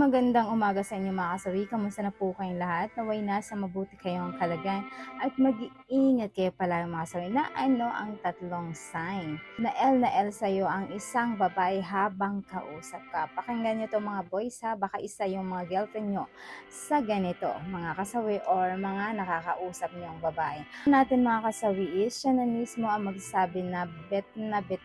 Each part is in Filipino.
Magandang umaga sa inyo mga kasawi. Kamusta na po kayong lahat? Naway nasa mabuti kayong kalagayan at mag-iingat kayo pala mga kasawi na ano ang tatlong sign. Na L sa'yo ang isang babae habang kausap ka. Pakinggan nyo to mga boys ha, baka isa yung mga girlfriend nyo sa ganito mga kasawi or mga nakakausap nyong babae. Natin mga kasawi is siya na mismo ang magsasabi na bet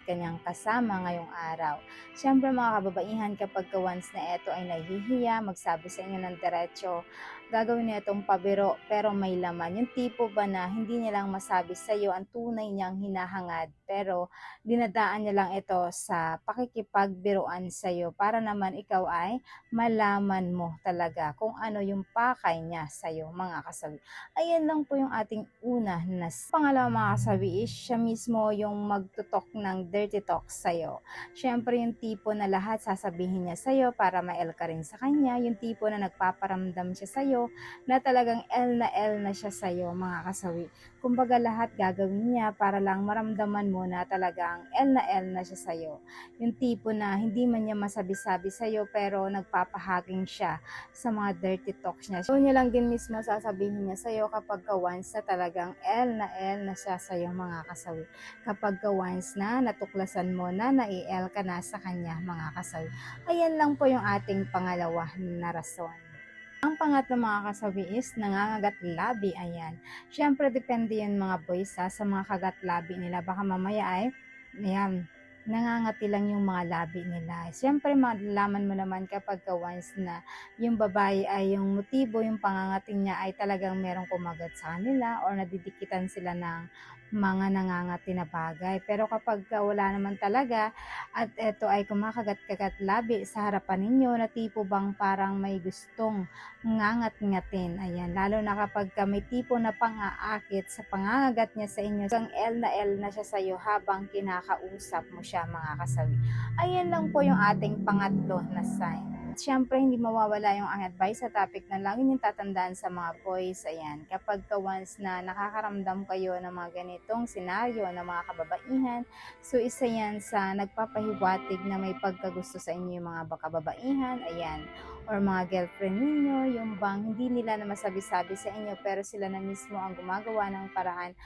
kanyang kasama ngayong araw. Siyempre mga kababaihan, kapag once na ito ay nahihiya, magsabi sa inyo ng diretso, gagawin niya itong pabiro pero may laman. Yung tipo ba na hindi niya lang masabi sa iyo ang tunay niyang hinahangad pero dinadaan niya lang ito sa pakikipagbiruan sa iyo para naman ikaw ay malaman mo talaga kung ano yung pakay niya sa iyo mga kasawi. Ayan lang po yung ating una na pangalawa mga kasawi is siya mismo yung magtutok ng dirty talk sa iyo. Siyempre yung tipo na lahat sasabihin niya sa'yo para ma-L ka rin sa kanya, yung tipo na nagpaparamdam siya sa'yo na talagang L na siya sa'yo mga kasawi. Kumbaga lahat gagawin niya para lang maramdaman mo na talagang L na siya sa'yo. Yung tipo na hindi man niya masabi-sabi sa'yo pero nagpapahaging siya sa mga dirty talks niya. So niya lang din mismo sasabihin niya sa'yo kapag once na talagang L na siya sa'yo mga kasawi. Kapag once na natuklasan mo na nai-L ka na sa kanya mga kasawi. Ayan lang po yung ating pangalawa na rason. Ang pangatlo mga kasawi is nangangagat labi. Ayan. Siyempre depende yan mga boys sa mga kagat labi nila. Baka mamaya ay ayan, nangangati lang yung mga labi nila. Siyempre malalaman mo naman kapag once na yung babae ay yung motibo, yung pangangating niya ay talagang merong kumagat sa kanila or nadidikitan sila ng mga nangangati na bagay. Pero kapag wala naman talaga at eto ay kumakagat-kagat labi sa harapan ninyo na tipo bang parang may gustong ngangat-ngatin. Ayan, lalo na kapag may tipo na pang-aakit sa pangangagat niya sa inyo, hanggang L na siya sa iyo habang kinakausap mo siya mga kasawi. Ayan lang po yung ating pangatlo na sign. Siyempre, hindi mawawala yung ang advice sa topic na lagi niyong tatandaan sa mga boys. Ayan, kapag once na nakakaramdam kayo ng mga ganitong senaryo ng mga kababaihan, so isa yan sa nagpapahiwatig na may pagkagusto sa inyo yung mga kababaihan. Ayan, or mga girlfriend ninyo, yung bang hindi nila na masabi-sabi sa inyo pero sila na mismo ang gumagawa ng paraan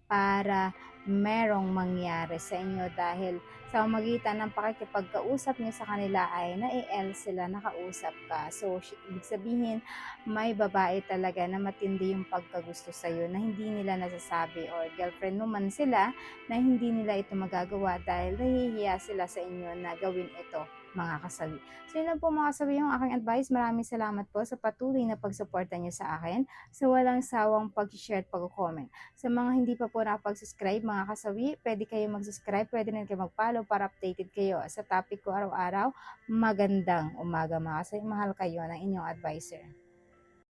para merong mangyari sa inyo dahil sa magitan ng pakikipagkausap niyo sa kanila ay nai-L sila, nakausap ka. So, ibig sabihin, may babae talaga na matindi yung pagkagusto sa'yo na hindi nila nasasabi or girlfriend mo man sila na hindi nila ito magagawa dahil nahihiya sila sa inyo na gawin ito mga kasawi. So yun lang po mga kasawi yung aking advice. Maraming salamat po sa patuloy na pagsuporta niyo sa akin sa walang sawang pag-share at pag-comment. Sa mga hindi pa po nakapag-subscribe mga kasawi, pwede kayo mag-subscribe, pwede rin kayo mag-follow para updated kayo sa topic ko araw-araw. Magandang umaga mga kasawi. Mahal kayo ng inyong advisor.